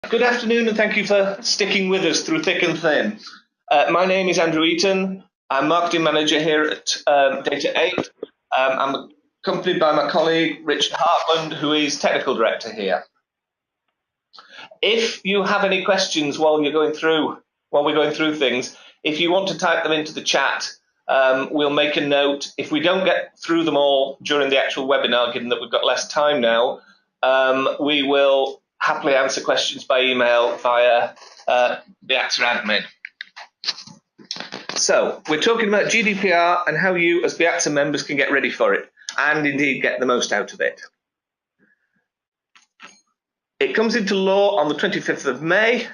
Good afternoon, and thank you for sticking with us through thick and thin. My name is Andrew Eaton. I'm Marketing Manager here at Data 8. I'm accompanied by my colleague, Richard Hartland, who is Technical Director here. If you have any questions while we're going through things, if you want to type them into the chat, we'll make a note. If we don't get through them all during the actual webinar, given that we've got less time now, we will happily answer questions by email via the BIAZA admin. So we're talking about GDPR and how you as BIAZA members can get ready for it and indeed get the most out of it. It comes into law on the 25th of May,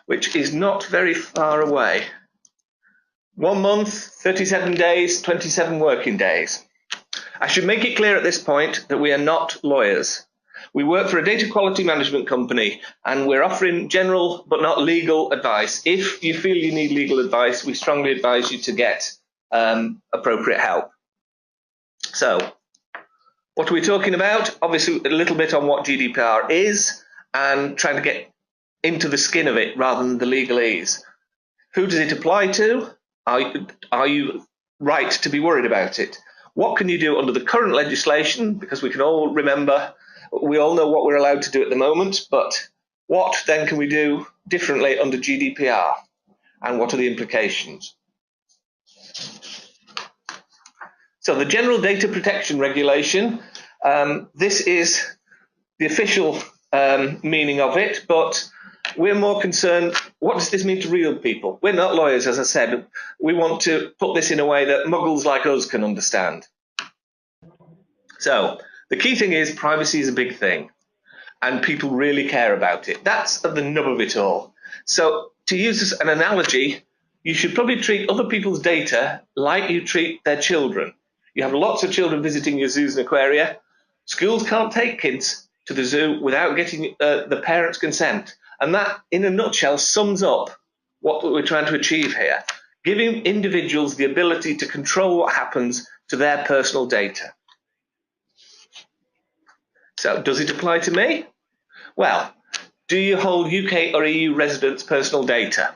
which is not very far away. 1 month, 37 days, 27 working days. I should make it clear at this point that we are not lawyers. We work for a data quality management company and we're offering general but not legal advice. If you feel you need legal advice, we strongly advise you to get appropriate help. So, what are we talking about? Obviously, a little bit on what GDPR is and trying to get into the skin of it rather than the legalese. Who does it apply to? Are you right to be worried about it? What can you do under the current legislation? Because we can all remember, we all know what we're allowed to do at the moment, but what then can we do differently under GDPR? And what are the implications? So the General Data Protection Regulation, this is the official meaning of it, but we're more concerned, what does this mean to real people? We're not lawyers, as I said. We want to put this in a way that muggles like us can understand. So the key thing is privacy is a big thing and people really care about it. That's at the nub of it all. So to use an analogy, you should probably treat other people's data like you treat their children. You have lots of children visiting your zoos and aquaria. Schools can't take kids to the zoo without getting the parents' consent. And that, in a nutshell, sums up what we're trying to achieve here, giving individuals the ability to control what happens to their personal data. So, does it apply to me? Well, do you hold UK or EU residents' personal data?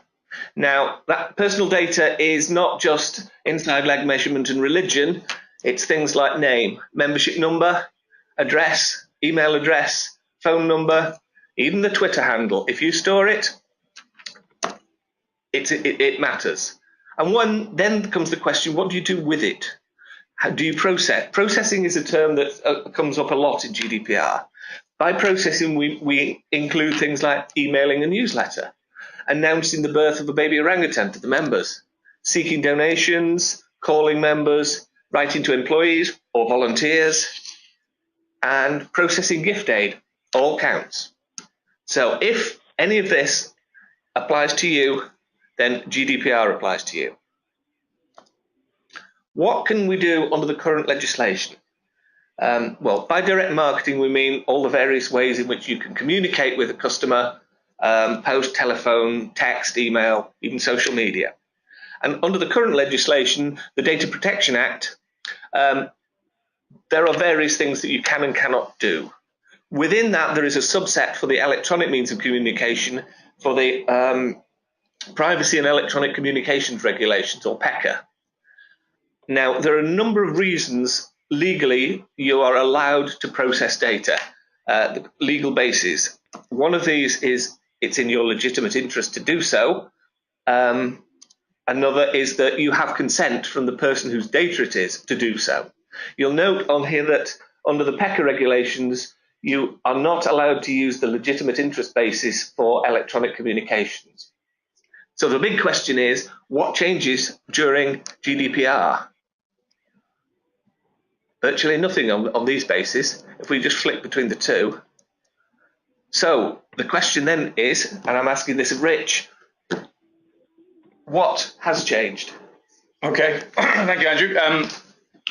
Now, that personal data is not just inside leg measurement and religion. It's things like name, membership number, address, email address, phone number, even the Twitter handle. If you store it, it matters. And then comes the question, what do you do with it? How do you process? Processing is a term that comes up a lot in GDPR. By processing, we include things like emailing a newsletter, announcing the birth of a baby orangutan to the members, seeking donations, calling members, writing to employees or volunteers, and processing gift aid, all counts. So if any of this applies to you, then GDPR applies to you. What can we do under the current legislation? Well, by direct marketing, we mean all the various ways in which you can communicate with a customer, post, telephone, text, email, even social media. And under the current legislation, the Data Protection Act, there are various things that you can and cannot do. Within that, there is a subset for the electronic means of communication for the Privacy and Electronic Communications Regulations, or PECA. Now, there are a number of reasons legally you are allowed to process data, the legal basis. One of these is it's in your legitimate interest to do so. Another is that you have consent from the person whose data it is to do so. You'll note on here that under the PECA regulations, you are not allowed to use the legitimate interest basis for electronic communications. So the big question is, what changes during GDPR? Virtually nothing on these bases, if we just flick between the two. So the question then is, and I'm asking this of Rich, what has changed? Okay, thank you, Andrew.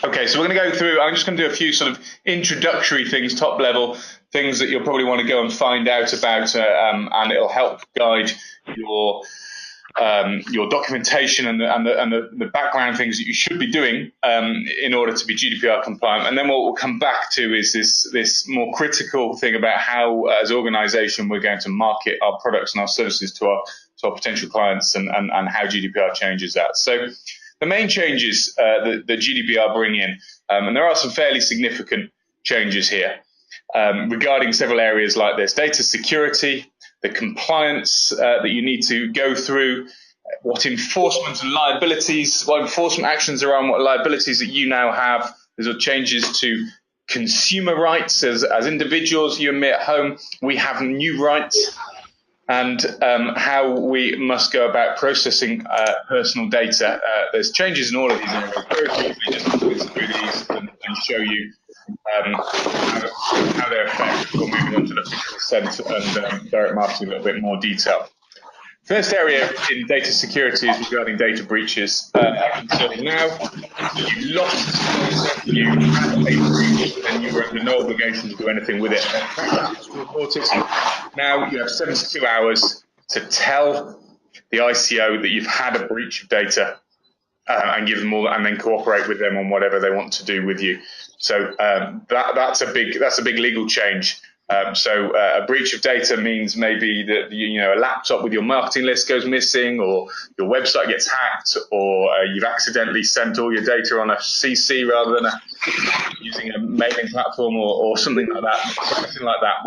Okay, so we're going to go through, I'm just going to do a few sort of introductory things, top level, things that you'll probably want to go and find out about, and it'll help guide your your documentation and the background things that you should be doing in order to be GDPR compliant. And then what we'll come back to is this more critical thing about how, as an organisation, we're going to market our products and our services to our potential clients, and how GDPR changes that. So the main changes that GDPR bring in, and there are some fairly significant changes here regarding several areas like this: data security, the compliance that you need to go through, what enforcement and liabilities, what enforcement actions are on, what liabilities that you now have. There's changes to consumer rights as individuals. You and me at home, we have new rights, and how we must go about processing personal data. There's changes in all of these areas. Very briefly, just to go through these and show you how they affect before moving on to the consent and direct marketing in a little bit more detail. First area in data security is regarding data breaches. Up until now, if you lost data, you had a breach, and you were under no obligation to do anything with it. To report it. Now you have 72 hours to tell the ICO that you've had a breach of data, and give them all, and then cooperate with them on whatever they want to do with you. So that's a big legal change. So a breach of data means maybe that a laptop with your marketing list goes missing, or your website gets hacked, or you've accidentally sent all your data on a CC rather than using a mailing platform, or something like that. Something like that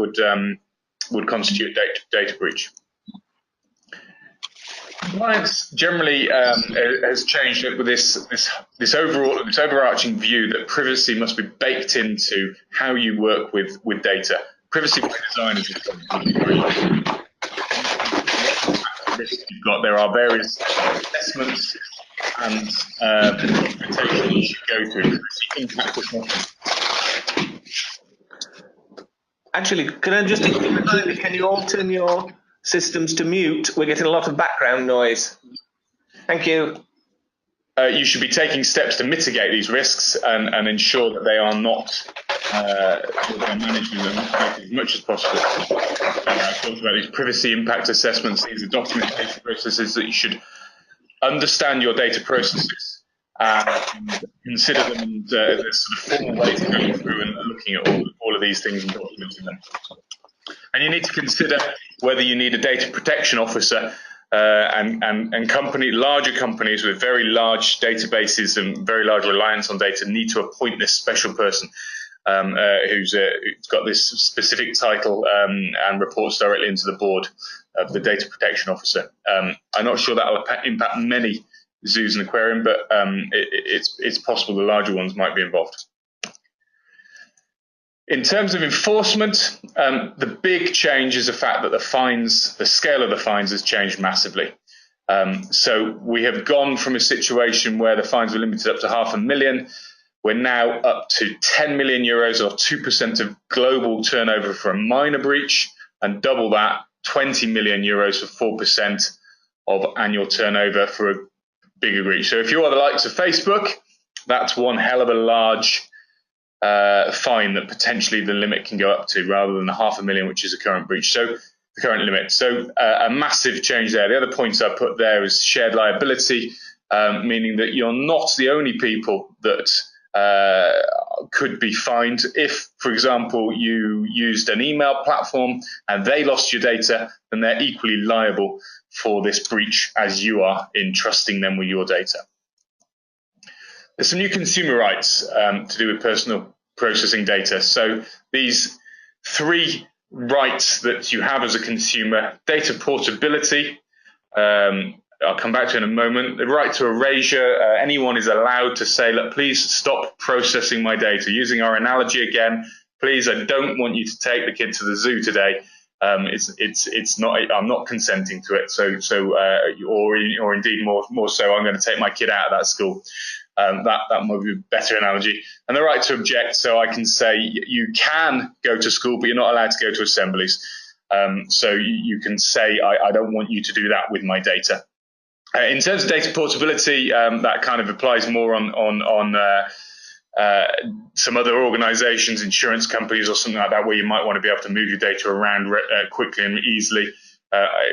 would constitute data breach. Compliance generally has changed with this overarching view that privacy must be baked into how you work with data. Privacy by design is you've got. There are various assessments and documentation you should go through. Impact assessment. Actually, can I just can you all turn your systems to mute? We're getting a lot of background noise. Thank you. You should be taking steps to mitigate these risks and ensure that they are not managed as much as possible. I talked about these privacy impact assessments. These are documentation processes that you should understand your data processes and consider them as a sort of formal way to go through and looking at all of these things and documenting them. And you need to consider whether you need a data protection officer, and larger companies with very large databases and very large reliance on data need to appoint this special person who's got this specific title and reports directly into the board of the data protection officer. I'm not sure that will impact many zoos and aquarium, but it's possible the larger ones might be involved. In terms of enforcement, the big change is the fact that the scale of the fines has changed massively. So we have gone from a situation where the fines were limited up to €500,000. We're now up to 10 million euros, or 2% of global turnover for a minor breach, and double that, 20 million euros for 4% of annual turnover for a bigger breach. So if you are the likes of Facebook, that's one hell of a large fine that potentially the limit can go up to, rather than the €500,000, which is the current breach. So the current limit. So a massive change there. The other points I put there is shared liability, meaning that you're not the only people that could be fined. If, for example, you used an email platform and they lost your data, then they're equally liable for this breach as you are in trusting them with your data. There's some new consumer rights to do with personal processing data. So these three rights that you have as a consumer: data portability, I'll come back to in a moment. The right to erasure, anyone is allowed to say, look, please stop processing my data. Using our analogy again, please, I don't want you to take the kid to the zoo today. It's not. I'm not consenting to it. Or indeed more so, I'm going to take my kid out of that school. That might be a better analogy. And the right to object, so I can say you can go to school, but you're not allowed to go to assemblies. So you can say, I don't want you to do that with my data. In terms of data portability, that kind of applies more on some other organizations, insurance companies or something like that, where you might want to be able to move your data around quickly and easily.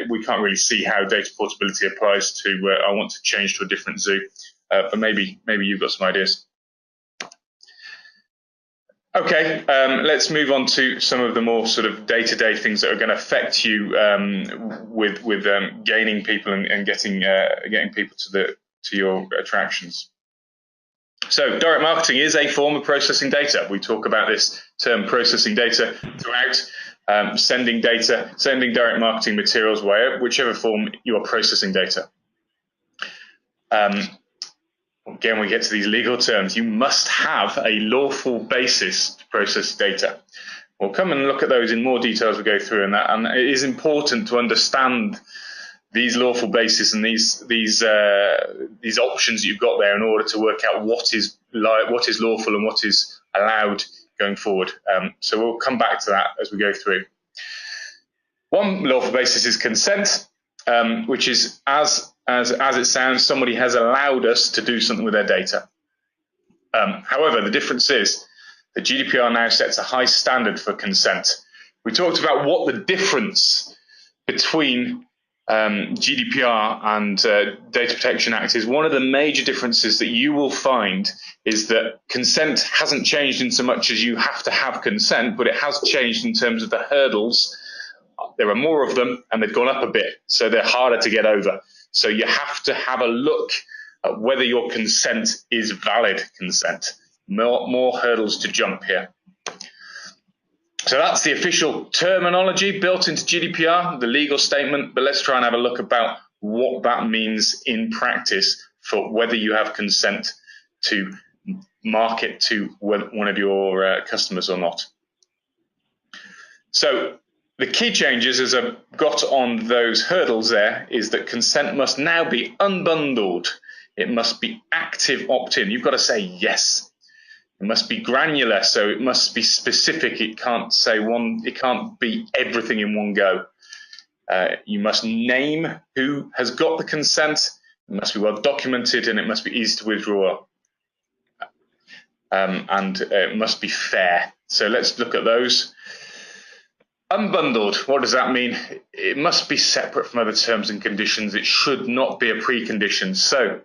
we can't really see how data portability applies to I want to change to a different zoo, but maybe you've got some ideas. Okay, let's move on to some of the more sort of day-to-day things that are going to affect you with gaining people and getting people to your attractions. So direct marketing is a form of processing data. We talk about this term processing data throughout, sending direct marketing materials, whichever form you are processing data. Again, we get to these legal terms. You must have a lawful basis to process data. We'll come and look at those in more detail as we go through, and it is important to understand these lawful bases and these options you've got there in order to work out what is lawful and what is allowed going forward. So we'll come back to that as we go through. One lawful basis is consent, which is as it sounds, somebody has allowed us to do something with their data. However, the difference is that GDPR now sets a high standard for consent. We talked about what the difference between GDPR and Data Protection Act is. One of the major differences that you will find is that consent hasn't changed in so much as you have to have consent, but it has changed in terms of the hurdles. There are more of them and they've gone up a bit, so they're harder to get over. So you have to have a look at whether your consent is valid consent. More hurdles to jump here. So that's the official terminology built into GDPR, the legal statement, but let's try and have a look about what that means in practice for whether you have consent to market to one of your customers or not. So the key changes, as I've got on those hurdles there, is that consent must now be unbundled. It must be active opt-in. You've got to say yes. It must be granular, so it must be specific. It can't say it can't be everything in one go. You must name who has got the consent. It must be well documented, and it must be easy to withdraw. And it must be fair. So let's look at those. Unbundled, what does that mean? It must be separate from other terms and conditions. It should not be a precondition. So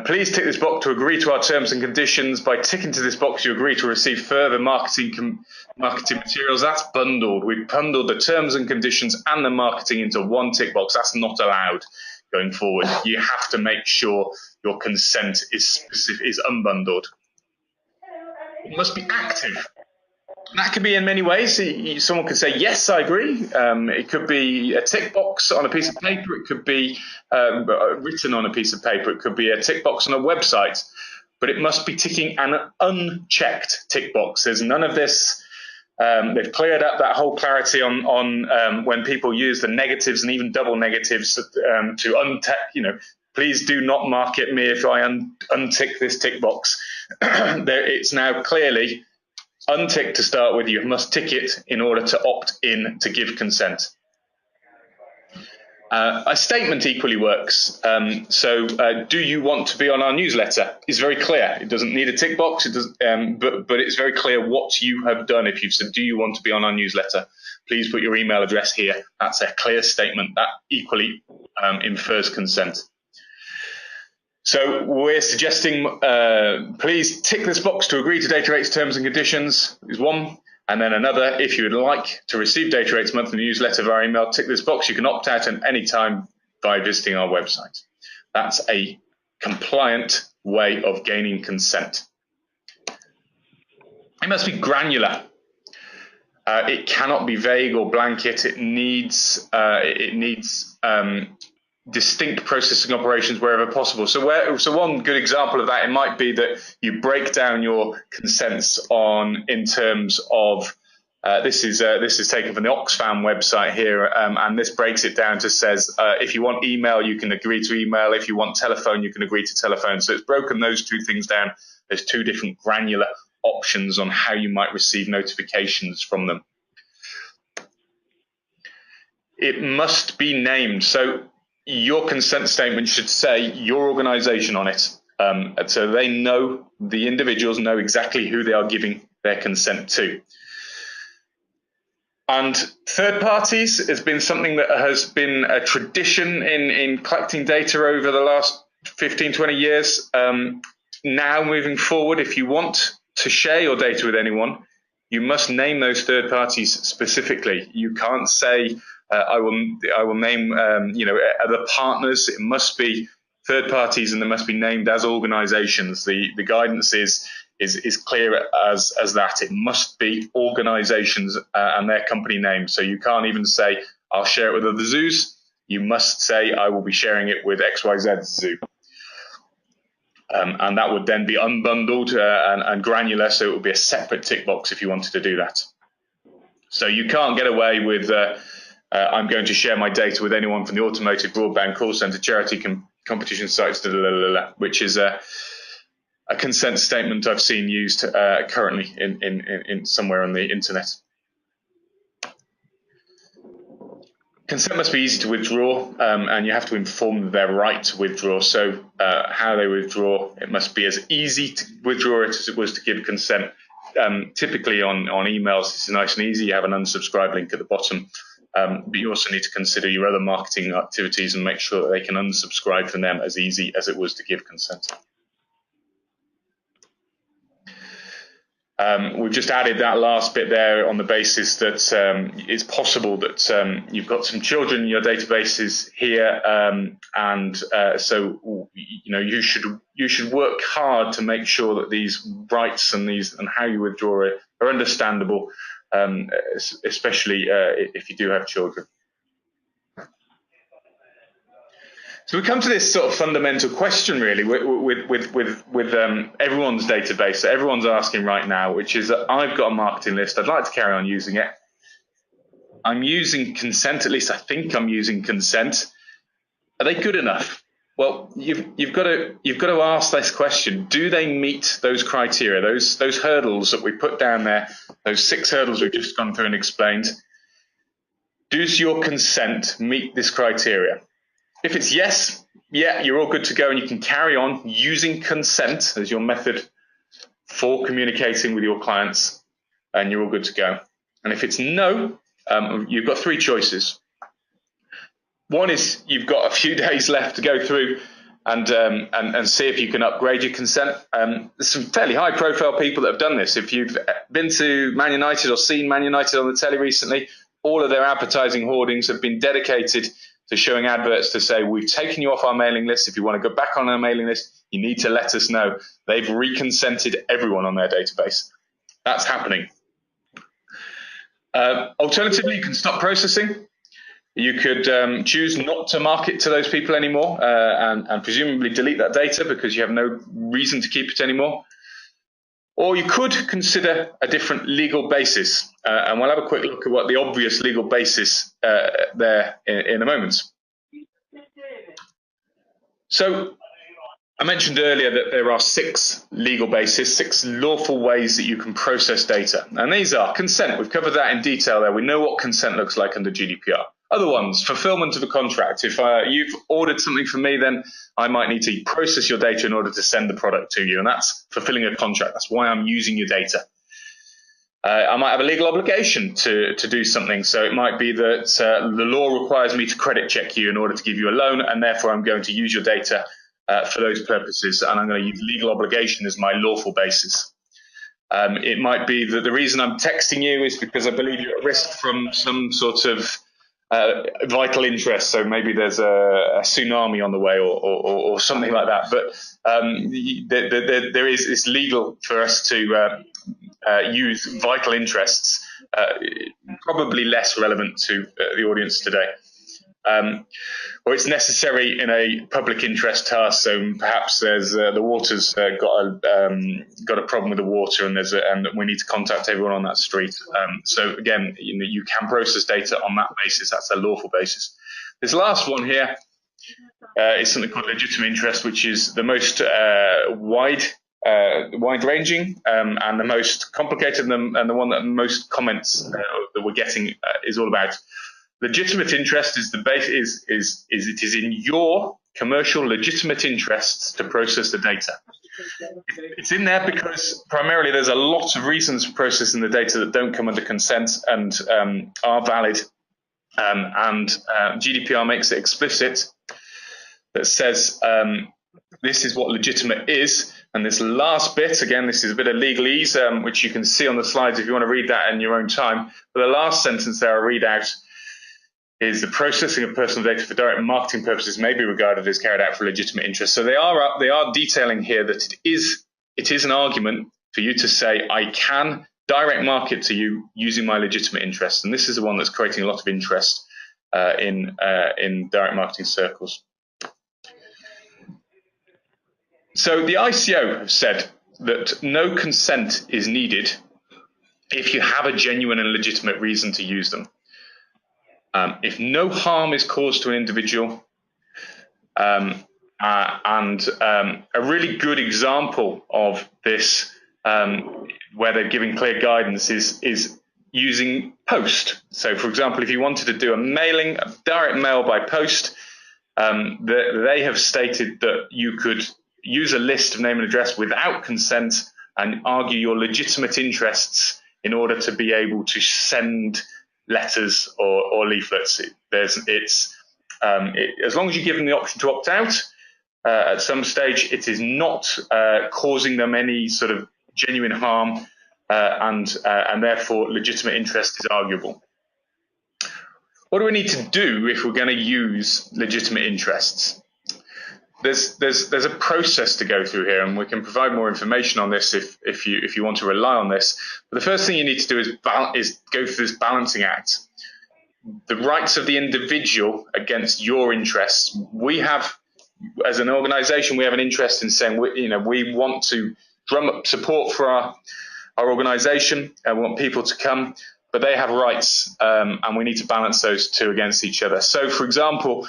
please tick this box to agree to our terms and conditions. By ticking to this box, you agree to receive further marketing materials. That's bundled. We've bundled the terms and conditions and the marketing into one tick box. That's not allowed going forward. You have to make sure your consent is unbundled. It must be active. That could be in many ways. Someone could say, yes, I agree. It could be a tick box on a piece of paper. It could be written on a piece of paper. It could be a tick box on a website. But it must be ticking an unchecked tick box. There's none of this. They've cleared up that whole clarity on when people use the negatives and even double negatives to untick, please do not market me if I untick this tick box. It's now clearly untick to start with. You must tick it in order to opt in to give consent. A statement equally works. Do you want to be on our newsletter is very clear. It doesn't need a tick box. It does, but it's very clear what you have done. If you've said, do you want to be on our newsletter? Please put your email address here. That's a clear statement. That equally infers consent. So we're suggesting, please tick this box to agree to Data Rate's terms and conditions is one. And then another, if you would like to receive Data Rate's monthly newsletter via email, tick this box. You can opt out at any time by visiting our website. That's a compliant way of gaining consent. It must be granular. It cannot be vague or blanket. It needs distinct processing operations wherever possible. So one good example of that, it might be that you break down your consents in terms of this is taken from the Oxfam website here, and this breaks it down to says if you want email, you can agree to email. If you want telephone, you can agree to telephone. So it's broken those two things down. There's two different granular options on how you might receive notifications from them. It must be named. So your consent statement should say your organization on it. So they know, the individuals know exactly who they are giving their consent to. And third parties has been something that has been a tradition in collecting data over the last 15, 20 years. Now, moving forward, if you want to share your data with anyone, you must name those third parties specifically. You can't say, I will name, other partners. It must be third parties, and they must be named as organizations. The guidance is clear as that. It must be organizations and their company names. So you can't even say, I'll share it with other zoos. You must say, I will be sharing it with XYZ zoo. And that would then be unbundled and granular, so it would be a separate tick box if you wanted to do that. So you can't get away with, I'm going to share my data with anyone from the automotive, broadband, call center, charity, competition sites, which is a consent statement I've seen used currently in somewhere on the internet. Consent must be easy to withdraw, and you have to inform their right to withdraw. So how they withdraw, it must be as easy to withdraw it as it was to give consent. Typically on emails, it's nice and easy. You have an unsubscribe link at the bottom, but you also need to consider your other marketing activities and make sure that they can unsubscribe from them as easy as it was to give consent. We've just added that last bit there on the basis that it's possible that you've got some children in your databases here, so you should work hard to make sure that these rights and how you withdraw it are understandable, especially if you do have children. So we come to this sort of fundamental question, really, with everyone's database that everyone's asking right now, which is that I've got a marketing list. I'd like to carry on using it. I'm using consent, at least I think I'm using consent. Are they good enough? Well, you've got to ask this question: do they meet those criteria, those hurdles that we put down there, those 6 hurdles we've just gone through and explained? Does your consent meet this criteria? If it's yes, yeah, you're all good to go, and you can carry on using consent as your method for communicating with your clients, and you're all good to go. And if it's no, you've got 3 choices. One is you've got a few days left to go through and see if you can upgrade your consent. There's some fairly high-profile people that have done this. If you've been to Man United or seen Man United on the telly recently, all of their advertising hoardings have been dedicated to showing adverts to say, we've taken you off our mailing list. If you want to go back on our mailing list, you need to let us know. They've reconsented everyone on their database. That's happening. Alternatively, you can stop processing. You could choose not to market to those people anymore and presumably delete that data because you have no reason to keep it anymore. Or you could consider a different legal basis, and we'll have a quick look at what the obvious legal basis there in a moment. So I mentioned earlier that there are 6 legal bases, 6 lawful ways that you can process data. And these are consent. We've covered that in detail there. We know what consent looks like under GDPR. Other ones, fulfillment of a contract. If you've ordered something from me, then I might need to process your data in order to send the product to you. And that's fulfilling a contract. That's why I'm using your data. I might have a legal obligation to do something. So it might be that the law requires me to credit check you in order to give you a loan, and therefore I'm going to use your data for those purposes, and I'm going to use legal obligation as my lawful basis. It might be that the reason I'm texting you is because I believe you're at risk from some sort of vital interest. So maybe there's a tsunami on the way or something like that. But it's legal for us to use vital interests, probably less relevant to the audience today. Or it's necessary in a public interest task. So perhaps there's the water's got a problem with the water, and we need to contact everyone on that street. So again, you can process data on that basis. That's a lawful basis. This last one here is something called legitimate interest, which is the most wide-ranging and the most complicated, and the one that most comments that we're getting is all about. Legitimate interest is the base is it is in your commercial legitimate interests to process the data. It's in there because primarily there's a lot of reasons for processing the data that don't come under consent and are valid. And GDPR makes it explicit that says this is what legitimate is. And this last bit, again, this is a bit of legalese, which you can see on the slides if you want to read that in your own time. But the last sentence there I read out is the processing of personal data for direct marketing purposes may be regarded as carried out for legitimate interest. So they are detailing here that it is an argument for you to say, I can direct market to you using my legitimate interest. And this is the one that's creating a lot of interest in direct marketing circles. So the ICO have said that no consent is needed if you have a genuine and legitimate reason to use them. If no harm is caused to an individual, and a really good example of this, where they're giving clear guidance, is using post. So, for example, if you wanted to do a direct mail by post, they have stated that you could use a list of name and address without consent and argue your legitimate interests in order to be able to send letters or leaflets. As long as you give them the option to opt out at some stage, it is not causing them any sort of genuine harm, and therefore legitimate interest is arguable. What do we need to do if we're going to use legitimate interests? There's a process to go through here, and we can provide more information on this if you want to rely on this. But the first thing you need to do is go through this balancing act. The rights of the individual against your interests. We have, as an organisation, we have an interest in saying we want to drum up support for our organisation. We want people to come, but they have rights, and we need to balance those two against each other. So, for example,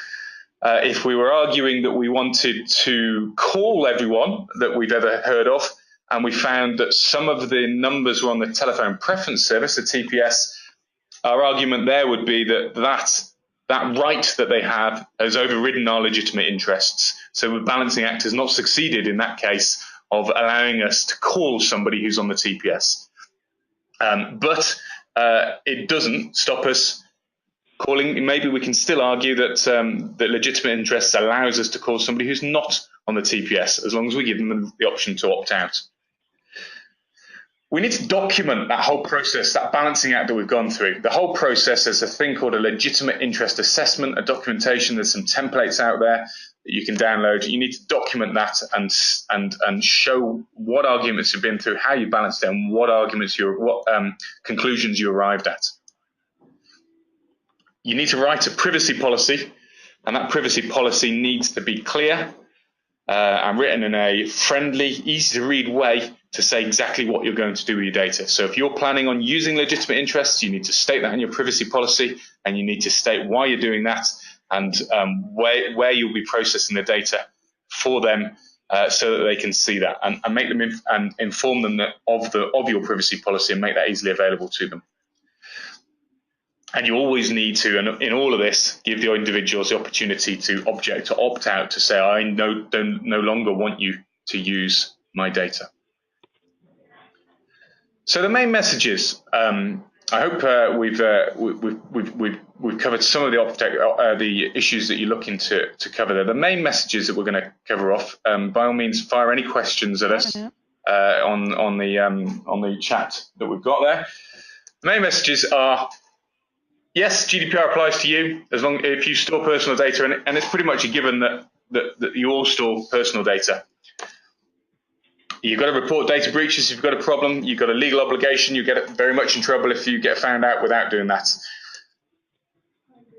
if we were arguing that we wanted to call everyone that we've ever heard of, and we found that some of the numbers were on the telephone preference service, the TPS, our argument there would be that right that they have has overridden our legitimate interests. So the balancing act has not succeeded in that case of allowing us to call somebody who's on the TPS. But it doesn't stop us calling. Maybe we can still argue that that legitimate interests allows us to call somebody who's not on the TPS, as long as we give them the option to opt out. We need to document that whole process, that balancing act that we've gone through. The whole process is a thing called a legitimate interest assessment, a documentation. There's some templates out there that you can download. You need to document that and show what arguments you've been through, how you balanced it, and what conclusions you arrived at. You need to write a privacy policy, and that privacy policy needs to be clear and written in a friendly, easy to read way to say exactly what you're going to do with your data. So if you're planning on using legitimate interests, you need to state that in your privacy policy, and you need to state why you're doing that and where you'll be processing the data for them, so that they can see that and make them and inform them of your privacy policy and make that easily available to them. And you always need to, and in all of this, give your individuals the opportunity to object, to opt out, to say, I no longer want you to use my data. So the main messages. I hope we've covered some of the issues that you're looking to cover there. The main messages that we're going to cover off. By all means, fire any questions at us on the chat that we've got there. The main messages are: yes, GDPR applies to you if you store personal data, and it's pretty much a given that you all store personal data. You've got to report data breaches if you've got a problem. You've got a legal obligation. You get very much in trouble if you get found out without doing that.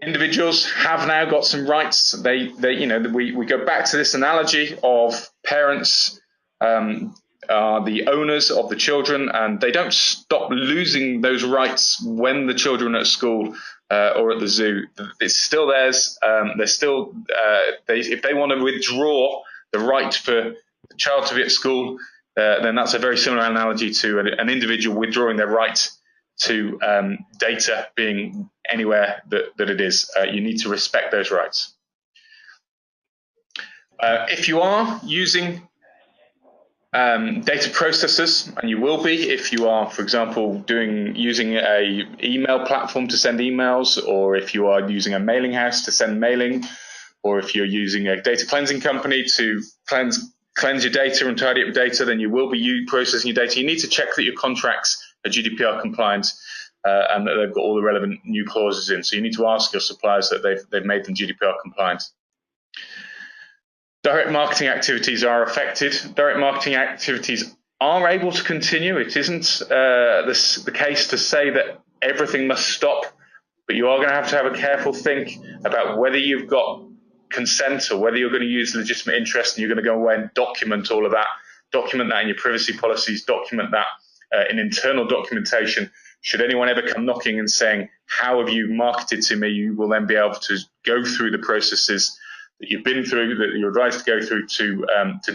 Individuals have now got some rights. We go back to this analogy of parents are the owners of the children, and they don't stop losing those rights when the children are at school or at the zoo. It's still theirs. If they want to withdraw the right for the child to be at school, then that's a very similar analogy to an individual withdrawing their right to data being anywhere that it is. You need to respect those rights. If you are using data processors, and you will be if you are, for example, using a email platform to send emails, or if you are using a mailing house to send mailing, or if you're using a data cleansing company to cleanse your data and tidy up data, then you will be processing your data. You need to check that your contracts are GDPR compliant and that they've got all the relevant new clauses in. So you need to ask your suppliers that they've made them GDPR compliant. Direct marketing activities are affected. Direct marketing activities are able to continue. It isn't the case to say that everything must stop, but you are going to have a careful think about whether you've got consent or whether you're going to use legitimate interest, and you're going to go away and document all of that. Document that in your privacy policies, document that in internal documentation. Should anyone ever come knocking and saying, how have you marketed to me, you will then be able to go through the processes that you've been through, that you're advised to go through to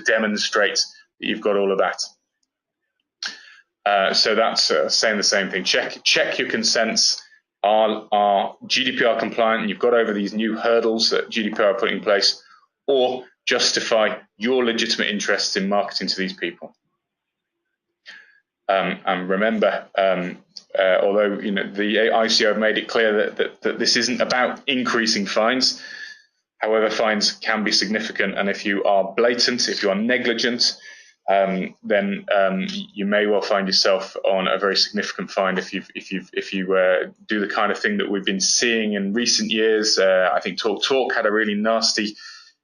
demonstrate that you've got all of that. So that's saying the same thing. Check your consents are GDPR compliant, and you've got over these new hurdles that GDPR put in place, or justify your legitimate interests in marketing to these people. And remember, although the ICO have made it clear that this isn't about increasing fines, however, fines can be significant, and if you are blatant, if you are negligent, then you may well find yourself on a very significant fine if you do the kind of thing that we've been seeing in recent years. I think TalkTalk had a really nasty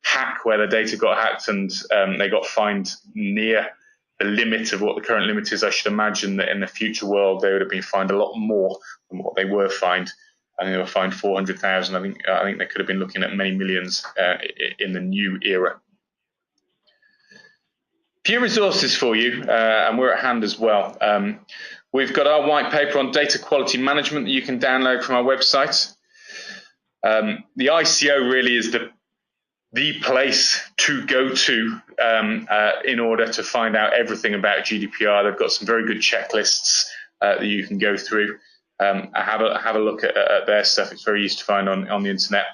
hack where the data got hacked, and they got fined near the limit of what the current limit is. I should imagine that in the future world they would have been fined a lot more than what they were fined. I think they were fined 400,000. I think they could have been looking at many millions in the new era. Few resources for you, and we're at hand as well. We've got our white paper on data quality management that you can download from our website. The ICO really is the place to go to in order to find out everything about GDPR. They've got some very good checklists that you can go through. Have a look at their stuff. It's very easy to find on the internet.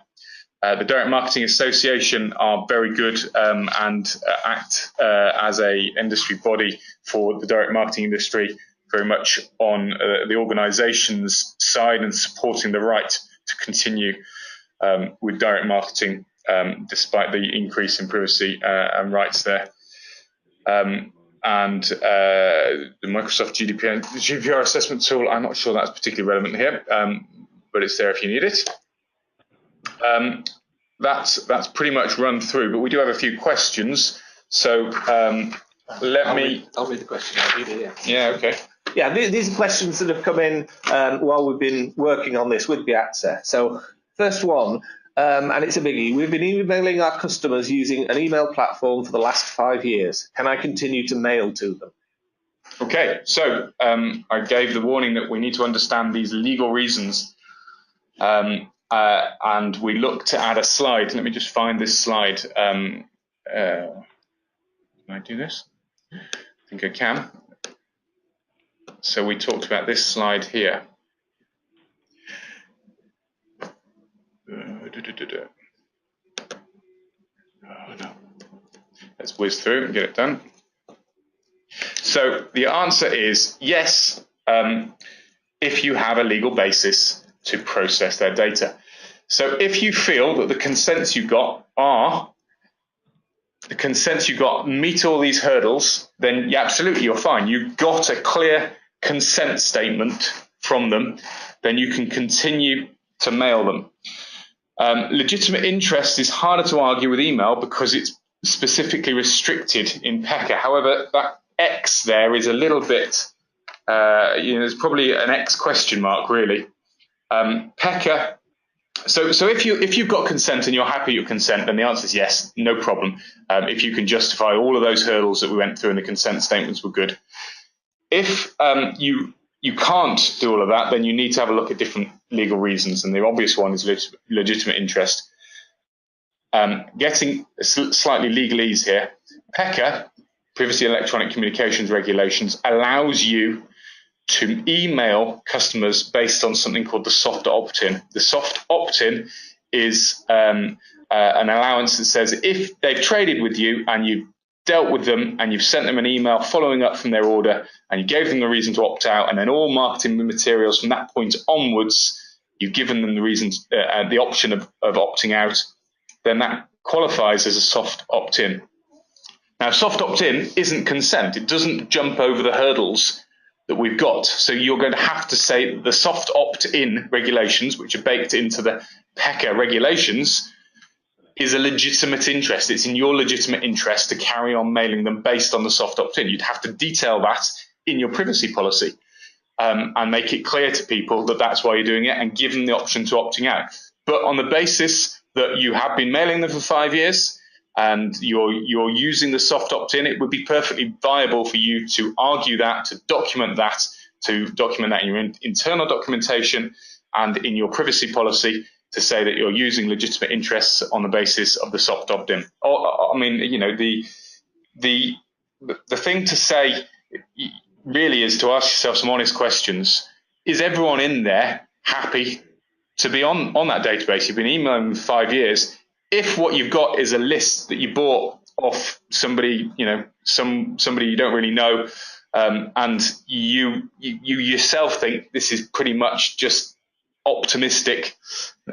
The Direct Marketing Association are very good and act as a industry body for the direct marketing industry, very much on the organisation's side and supporting the right to continue with direct marketing despite the increase in privacy and rights there. And the Microsoft GDPR assessment tool, I'm not sure that's particularly relevant here, but it's there if you need it. That's pretty much run through, but we do have a few questions. So I'll read the question. I'll read it, yeah. Yeah, okay. Yeah, these are questions that have come in while we've been working on this with BIAZA. So first one, and it's a biggie. We've been emailing our customers using an email platform for the last 5 years. Can I continue to mail to them? Okay, so I gave the warning that we need to understand these legal reasons. And we look to add a slide. Let me just find this slide. Can I do this? I think I can. So we talked about this slide here. Oh, no. Let's whiz through and get it done. So the answer is yes, if you have a legal basis to process their data. So if you feel that the consents you got meet all these hurdles, then yeah, absolutely, you're fine. You've got a clear consent statement from them, then you can continue to mail them. Legitimate interest is harder to argue with email because it's specifically restricted in PECA. However, that X there is a little bit, there's probably an X question mark really. PECA. So if you've got consent and you're happy with your consent, then the answer is yes, no problem. If you can justify all of those hurdles that we went through and the consent statements were good. If you can't do all of that, then you need to have a look at different legal reasons, and the obvious one is legitimate interest. Getting slightly legalese here, PECA, Privacy Electronic Communications Regulations, allows you to email customers based on something called the soft opt-in. The soft opt-in is an allowance that says if they've traded with you and you've dealt with them and you've sent them an email following up from their order and you gave them the reason to opt out, and then all marketing materials from that point onwards, you've given them the reasons, the option of opting out, then that qualifies as a soft opt-in. Now, soft opt-in isn't consent. It doesn't jump over the hurdles that we've got. So you're going to have to say the soft opt-in regulations, which are baked into the PECA regulations, is a legitimate interest. It's in your legitimate interest to carry on mailing them based on the soft opt-in. You'd have to detail that in your privacy policy and make it clear to people that that's why you're doing it and give them the option to opting out. But on the basis that you have been mailing them for 5 years and you're using the soft opt-in, it would be perfectly viable for you to argue that, to document that in your internal documentation and in your privacy policy, to say that you're using legitimate interests on the basis of the soft opt-in. I mean, you know, the thing to say really is to ask yourself some honest questions. Is everyone in there happy to be on that database? You've been emailing for 5 years. If what you've got is a list that you bought off somebody, you know, somebody you don't really know, and you yourself think this is pretty much just optimistic,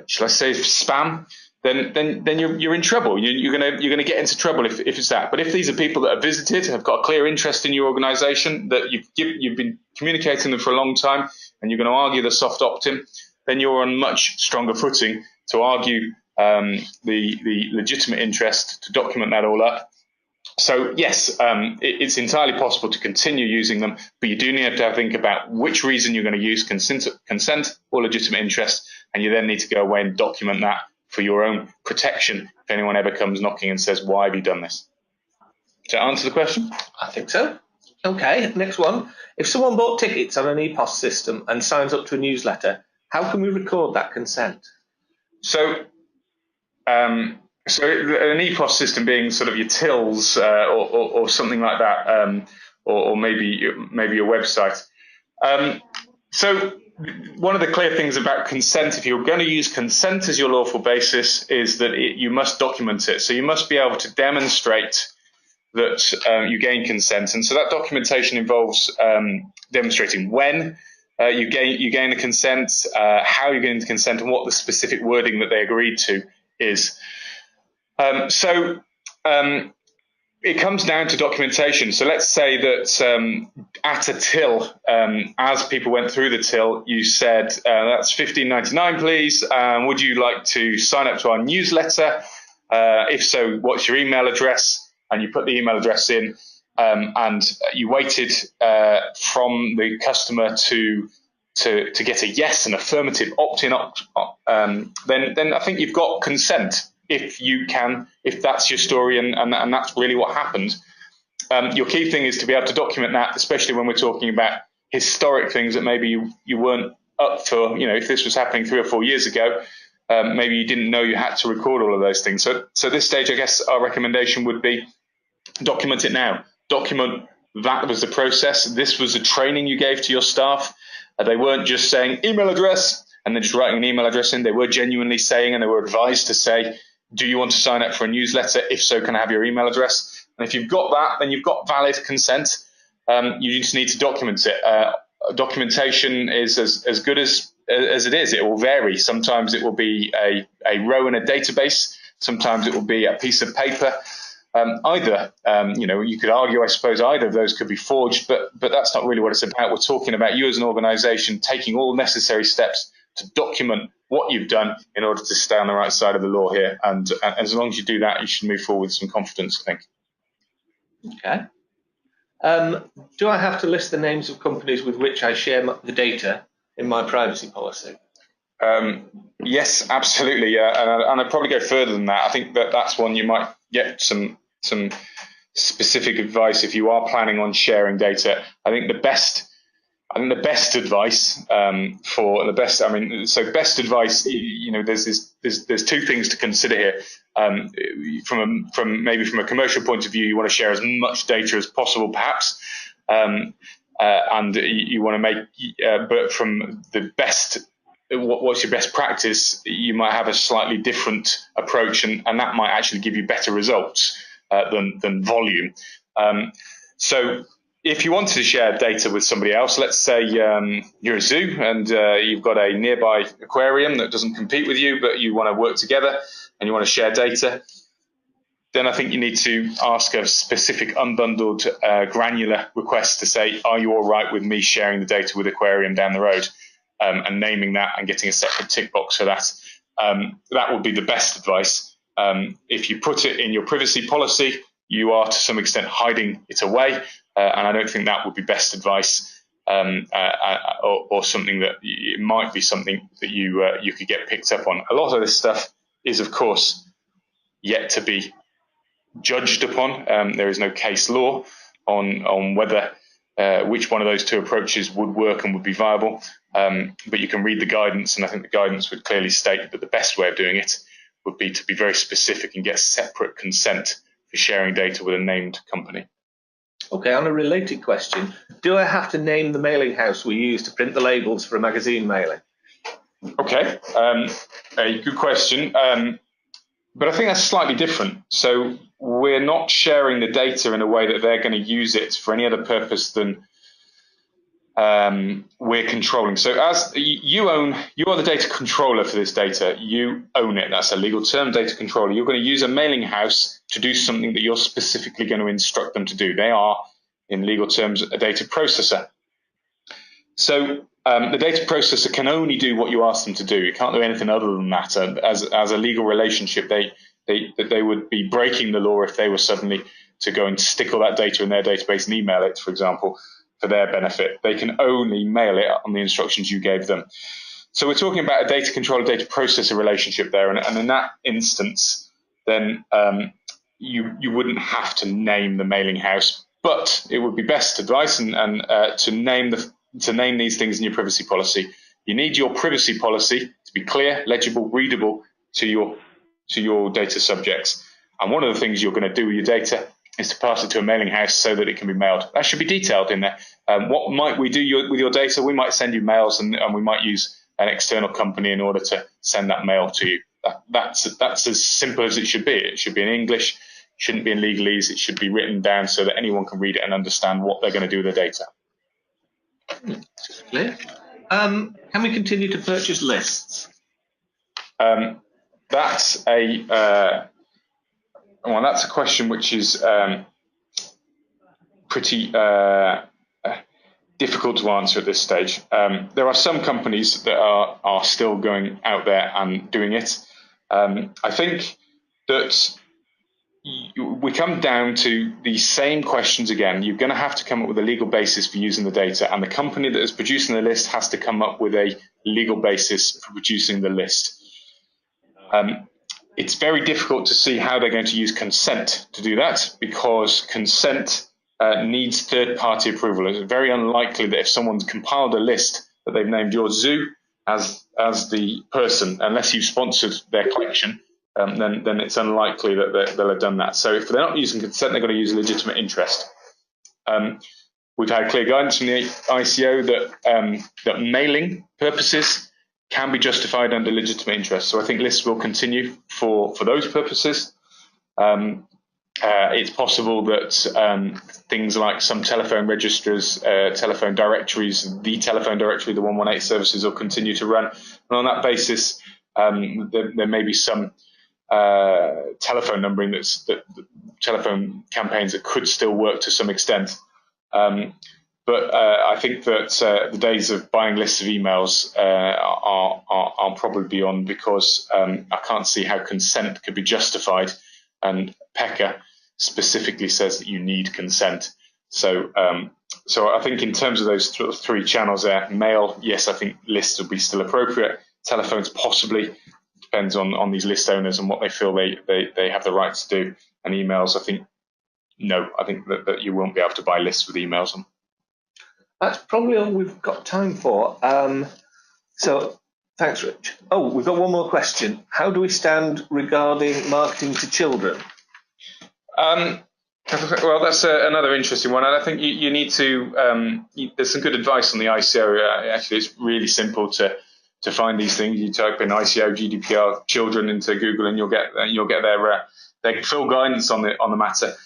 shall I say, spam, then you're in trouble. You're gonna get into trouble if it's that. But if these are people that have visited, have got a clear interest in your organisation, that you've been communicating them for a long time, and you're going to argue the soft opt-in, then you're on much stronger footing to argue the legitimate interest, to document that all up. So yes, it's entirely possible to continue using them, but you do need to think about which reason you're going to use, consent or legitimate interest, and you then need to go away and document that for your own protection if anyone ever comes knocking and says, why have you done this? Does that answer the question? I think so. Okay, next one. If someone bought tickets on an EPOS system and signs up to a newsletter, how can we record that consent? So an EPOS system being sort of your tills or something like that, or maybe your website. So one of the clear things about consent, if you're going to use consent as your lawful basis, is that you must document it. So you must be able to demonstrate that you gain consent, and so that documentation involves demonstrating when you gain the consent, how you gain the consent, and what the specific wording that they agreed to is. It comes down to documentation. So let's say that at a till, as people went through the till, you said, that's $15.99, please. Would you like to sign up to our newsletter? If so, what's your email address? And you put the email address in, and you waited from the customer to get a yes, an affirmative opt-in, then I think you've got consent. If that's your story and that's really what happened. Your key thing is to be able to document that, especially when we're talking about historic things that maybe you weren't up for. You know, if this was happening 3 or 4 years ago, maybe you didn't know you had to record all of those things. So at this stage, I guess our recommendation would be document it now. Document that was the process. This was the training you gave to your staff. They weren't just saying email address and then just writing an email address in. They were genuinely saying, and they were advised to say, do you want to sign up for a newsletter? If so, can I have your email address? And if you've got that, then you've got valid consent. You just need to document it. Documentation is as good as it is. It will vary. Sometimes it will be a row in a database. Sometimes it will be a piece of paper. You could argue, I suppose, either of those could be forged, but that's not really what it's about. We're talking about you as an organisation taking all necessary steps to document what you've done in order to stay on the right side of the law here. And as long as you do that, you should move forward with some confidence, I think. Okay. Do I have to list the names of companies with which I share the data in my privacy policy? Yes, absolutely. And I'd probably go further than that. I think that's one you might get some specific advice if you are planning on sharing data. I think the best advice best advice, there's 2 things to consider here. From a commercial point of view, you want to share as much data as possible, perhaps, and you want to make, but from the best, what's your best practice, you might have a slightly different approach, and that might actually give you better results. than volume. So if you wanted to share data with somebody else, let's say you're a zoo and you've got a nearby aquarium that doesn't compete with you, but you want to work together and you want to share data, then I think you need to ask a specific unbundled granular request to say, are you all right with me sharing the data with aquarium down the road, and naming that and getting a separate tick box for that. That would be the best advice. If you put it in your privacy policy, you are to some extent hiding it away, and I don't think that would be best advice, or something that it might be something that you could get picked up on. A lot of this stuff is, of course, yet to be judged upon. There is no case law on whether which one of those two approaches would work and would be viable, but you can read the guidance, and I think the guidance would clearly state that the best way of doing it would be to be very specific and get separate consent for sharing data with a named company. Okay, on a related question, do I have to name the mailing house we use to print the labels for a magazine mailing? Okay, a good question, but I think that's slightly different. So we're not sharing the data in a way that they're going to use it for any other purpose than we're controlling. So as you are the data controller for this data. You own it. That's a legal term, data controller. You're going to use a mailing house to do something that you're specifically going to instruct them to do. They are, in legal terms, a data processor. So the data processor can only do what you ask them to do. It can't do anything other than that. As a legal relationship, they would be breaking the law if they were suddenly to go and stick all that data in their database and email it, for example, for their benefit. They can only mail it on the instructions you gave them. So we're talking about a data controller, data processor relationship there. And in that instance, then you wouldn't have to name the mailing house, but it would be best advice and to name these things in your privacy policy. You need your privacy policy to be clear, legible, readable to your data subjects. And one of the things you're going to do with your data is to pass it to a mailing house so that it can be mailed. That should be detailed in there. What might we do with your data? We might send you mails, and we might use an external company in order to send that mail to you. That's as simple as it should be. It should be in English. It shouldn't be in legalese. It should be written down so that anyone can read it and understand what they're going to do with their data. Clear. Can we continue to purchase lists? That's a question which is pretty difficult to answer at this stage. There are some companies that are still going out there and doing it. I think that we come down to the same questions again. You're going to have to come up with a legal basis for using the data, and the company that is producing the list has to come up with a legal basis for producing the list. It's very difficult to see how they're going to use consent to do that, because consent needs third-party approval. It's very unlikely that if someone's compiled a list that they've named your zoo as the person, unless you've sponsored their collection, then it's unlikely that they'll have done that. So if they're not using consent, they're going to use legitimate interest. We've had clear guidance from the ICO that mailing purposes can be justified under legitimate interest. So I think lists will continue for those purposes. It's possible that things like some telephone registers, telephone directories, the telephone directory, the 118 services will continue to run. And on that basis, there may be some telephone numbering that telephone campaigns that could still work to some extent. But I think that the days of buying lists of emails are probably beyond, because I can't see how consent could be justified, and PECA specifically says that you need consent. So I think in terms of those three channels there, mail, yes, I think lists would be still appropriate. Telephones possibly, depends on these list owners and what they feel they have the right to do. And emails, I think, no, I think that you won't be able to buy lists with emails on. That's probably all we've got time for. So thanks, Rich. Oh, we've got one more question. How do we stand regarding marketing to children? Well, that's another interesting one. And I think you need to, there's some good advice on the ICO. Actually, it's really simple to to find these things. You type in ICO GDPR children into Google, and you'll get their full guidance on the matter.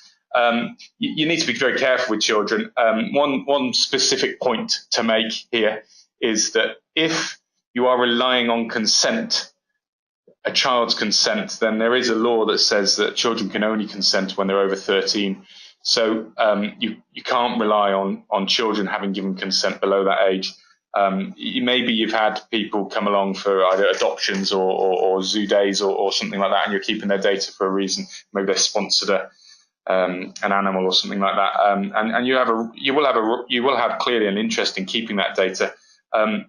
You need to be very careful with children. One specific point to make here is that if you are relying on consent, a child's consent, then there is a law that says that children can only consent when they're over 13. So you can't rely on children having given consent below that age. Maybe you've had people come along for either adoptions or zoo days or something like that, and you're keeping their data for a reason. Maybe they sponsored an animal or something like that, and you will have clearly an interest in keeping that data. And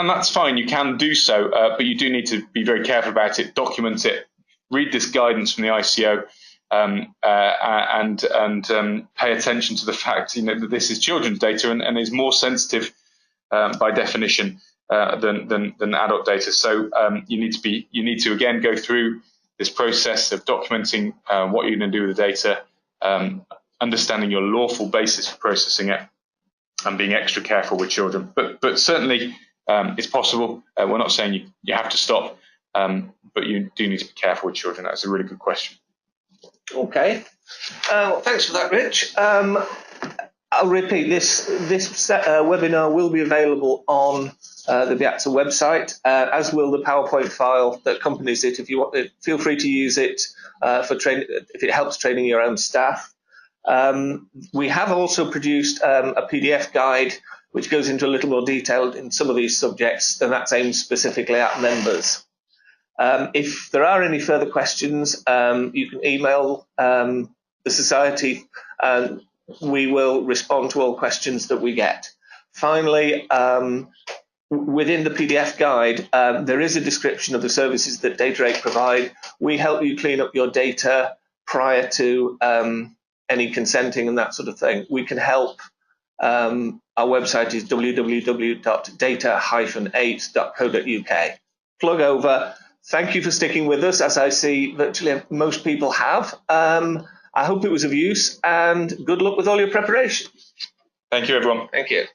that's fine, you can do so, but you do need to be very careful about it, document it, read this guidance from the ICO, and pay attention to the fact that this is children's data and is more sensitive by definition than adult data. So you need to again go through this process of documenting what you're going to do with the data, understanding your lawful basis for processing it, and being extra careful with children. But certainly it's possible. We're not saying you have to stop, but you do need to be careful with children. That's a really good question. Okay. Well, thanks for that, Rich. I'll repeat, this webinar will be available on the BIAZA website, as will the PowerPoint file that accompanies it. If you want it, feel free to use it for training, if it helps training your own staff. We have also produced a PDF guide which goes into a little more detail in some of these subjects, and that's aimed specifically at members. If there are any further questions, you can email the Society, and we will respond to all questions that we get. Finally, within the PDF guide, there is a description of the services that Data8 provide. We help you clean up your data prior to any consenting and that sort of thing. We can help. Our website is www.data-8.co.uk. Plug over. Thank you for sticking with us, as I see virtually most people have. I hope it was of use, and good luck with all your preparation. Thank you, everyone. Thank you.